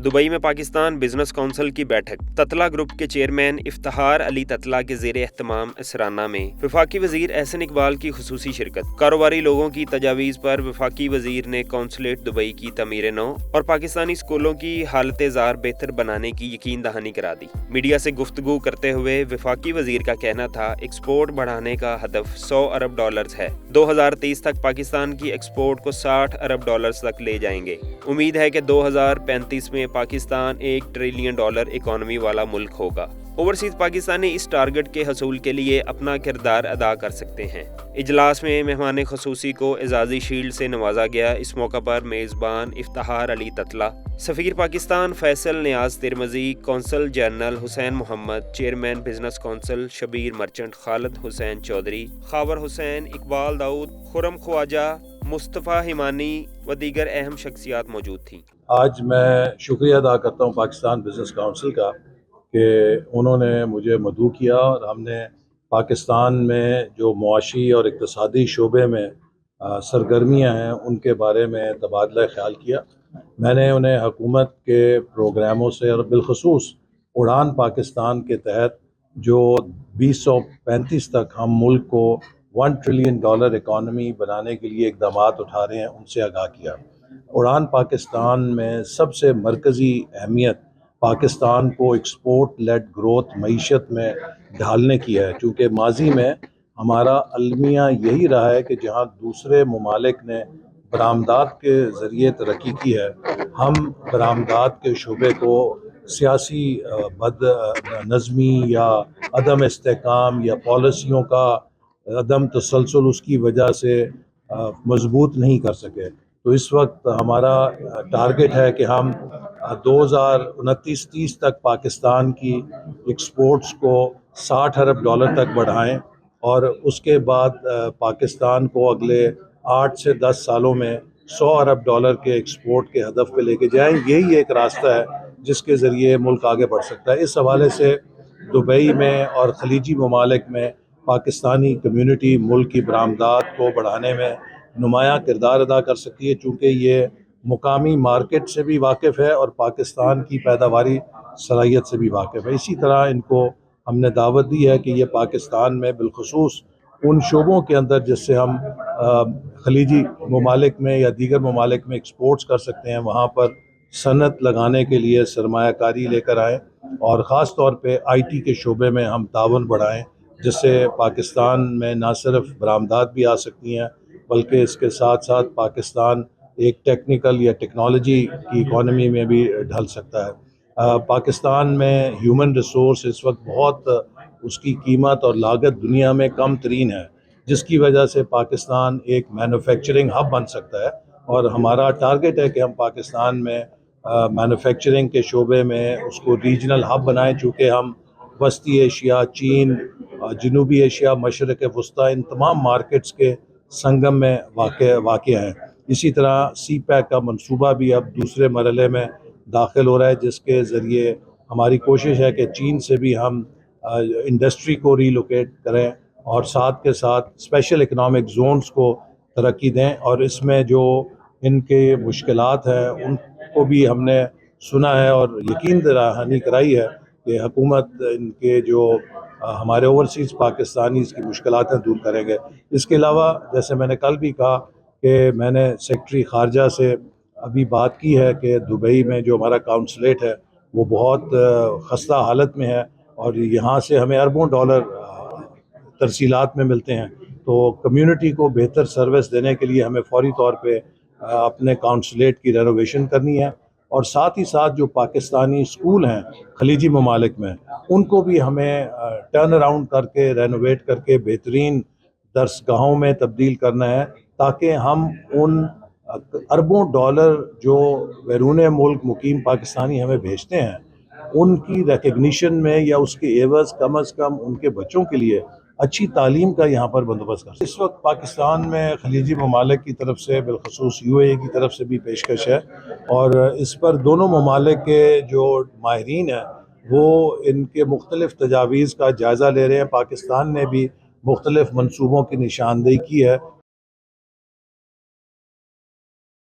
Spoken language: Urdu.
دبئی میں پاکستان بزنس کونسل کی بیٹھک۔ تتلا گروپ کے چیئرمین افتخار علی تتلا کے زیر اہتمام اسرانہ میں وفاقی وزیر احسن اقبال کی خصوصی شرکت۔ کاروباری لوگوں کی تجاویز پر وفاقی وزیر نے قونصلیٹ دبئی کی تعمیر نو اور پاکستانی اسکولوں کی حالت زار بہتر بنانے کی یقین دہانی کرا دی۔ میڈیا سے گفتگو کرتے ہوئے وفاقی وزیر کا کہنا تھا، ایکسپورٹ بڑھانے کا ہدف $100 ارب ہے۔ 2023 تک پاکستان کی ایکسپورٹ کو $60 ارب تک لے جائیں گے۔ امید ہے کہ 2035 میں پاکستان $1 ٹریلین اکانومی والا ملک ہوگا۔ اوورسیز پاکستانی اس ٹارگٹ کے حصول کے لیے اپنا کردار ادا کر سکتے ہیں۔ اجلاس میں مہمان خصوصی کو اعزازی شیلڈ سے نوازا گیا۔ اس موقع پر میزبان افتخار علی تتلا، سفیر پاکستان فیصل نیاز ترمذی، قونصل general Hussain Muhammad, chairman business council Shabbir Merchant, Khalid Hussain Chaudhry, Khawar Hussain, Iqbal Dawood, Khurram Khawaja, Mustafa Hemani و دیگر اہم شخصیات موجود تھیں۔ آج میں شکریہ ادا کرتا ہوں پاکستان بزنس کونسل کا کہ انہوں نے مجھے مدعو کیا اور ہم نے پاکستان میں جو معاشی اور اقتصادی شعبے میں سرگرمیاں ہیں ان کے بارے میں تبادلہ خیال کیا۔ میں نے انہیں حکومت کے پروگراموں سے اور بالخصوص اڑان پاکستان کے تحت جو 2035 تک ہم ملک کو $1 ٹریلین اکانومی بنانے کے لیے اقدامات اٹھا رہے ہیں ان سے آگاہ کیا۔ اڑان پاکستان میں سب سے مرکزی اہمیت پاکستان کو ایکسپورٹ لیڈ گروتھ معیشت میں ڈھالنے کی ہے، چونکہ ماضی میں ہمارا المیہ یہی رہا ہے کہ جہاں دوسرے ممالک نے برآمدات کے ذریعے ترقی کی ہے، ہم برآمدات کے شعبے کو سیاسی بد نظمی یا عدم استحکام یا پالیسیوں کا عدم تسلسل اس کی وجہ سے مضبوط نہیں کر سکے۔ تو اس وقت ہمارا ٹارگٹ ہے کہ ہم 2029-30 تک پاکستان کی ایکسپورٹس کو $60 ارب تک بڑھائیں اور اس کے بعد پاکستان کو اگلے 8 سے 10 سالوں میں $100 ارب کے ایکسپورٹ کے ہدف پہ لے کے جائیں۔ یہی ایک راستہ ہے جس کے ذریعے ملک آگے بڑھ سکتا ہے۔ اس حوالے سے دبئی میں اور خلیجی ممالک میں پاکستانی کمیونٹی ملک کی برآمدات کو بڑھانے میں نمایاں کردار ادا کر سکتی ہے، چونکہ یہ مقامی مارکیٹ سے بھی واقف ہے اور پاکستان کی پیداواری صلاحیت سے بھی واقف ہے۔ اسی طرح ان کو ہم نے دعوت دی ہے کہ یہ پاکستان میں بالخصوص ان شعبوں کے اندر جس سے ہم خلیجی ممالک میں یا دیگر ممالک میں ایکسپورٹس کر سکتے ہیں، وہاں پر صنعت لگانے کے لیے سرمایہ کاری لے کر آئیں اور خاص طور پہ آئی ٹی کے شعبے میں ہم تعاون بڑھائیں، جس سے پاکستان میں نہ صرف برآمدات بھی آ سکتی ہیں بلکہ اس کے ساتھ ساتھ پاکستان ایک ٹیکنیکل یا ٹیکنالوجی کی اکانومی میں بھی ڈھل سکتا ہے۔ پاکستان میں ہیومن ریسورس اس وقت بہت اس کی قیمت اور لاگت دنیا میں کم ترین ہے، جس کی وجہ سے پاکستان ایک مینوفیکچرنگ ہب بن سکتا ہے اور ہمارا ٹارگٹ ہے کہ ہم پاکستان میں مینوفیکچرنگ کے شعبے میں اس کو ریجنل ہب بنائیں، چونکہ ہم وسطی ایشیا، چین، جنوبی ایشیا، مشرق وسطیٰ ان تمام مارکیٹس کے سنگم میں واقع ہیں۔ اسی طرح سی پیک کا منصوبہ بھی اب دوسرے مرحلے میں داخل ہو رہا ہے، جس کے ذریعے ہماری کوشش ہے کہ چین سے بھی ہم انڈسٹری کو ریلوکیٹ کریں اور ساتھ کے ساتھ اسپیشل اکنامک زونز کو ترقی دیں، اور اس میں جو ان کے مشکلات ہیں ان کو بھی ہم نے سنا ہے اور یقین دہانی کرائی ہے کہ حکومت ان کے جو ہمارے اوورسیز پاکستانی اس کی مشکلات ہیں دور کریں گے۔ اس کے علاوہ جیسے میں نے کل بھی کہا کہ میں نے سیکرٹری خارجہ سے ابھی بات کی ہے کہ دبئی میں جو ہمارا قونصلیٹ ہے وہ بہت خستہ حالت میں ہے اور یہاں سے ہمیں اربوں ڈالر ترسیلات میں ملتے ہیں، تو کمیونٹی کو بہتر سروس دینے کے لیے ہمیں فوری طور پہ اپنے قونصلیٹ کی رینوویشن کرنی ہے، اور ساتھ ہی ساتھ جو پاکستانی اسکول ہیں خلیجی ممالک میں ان کو بھی ہمیں ٹرن اراؤنڈ کر کے رینوویٹ کر کے بہترین درسگاہوں میں تبدیل کرنا ہے، تاکہ ہم ان اربوں ڈالر جو بیرون ملک مقیم پاکستانی ہمیں بھیجتے ہیں ان کی ریکگنیشن میں یا اس کے عوض کم از کم ان کے بچوں کے لیے اچھی تعلیم کا یہاں پر بندوبست کر سکتے ہیں۔ اس وقت پاکستان میں خلیجی ممالک کی طرف سے بالخصوص UAE کی طرف سے بھی پیشکش ہے، اور اس پر دونوں ممالک کے جو ماہرین ہیں وہ ان کے مختلف تجاویز کا جائزہ لے رہے ہیں۔ پاکستان نے بھی مختلف منصوبوں کی نشاندہی کی ہے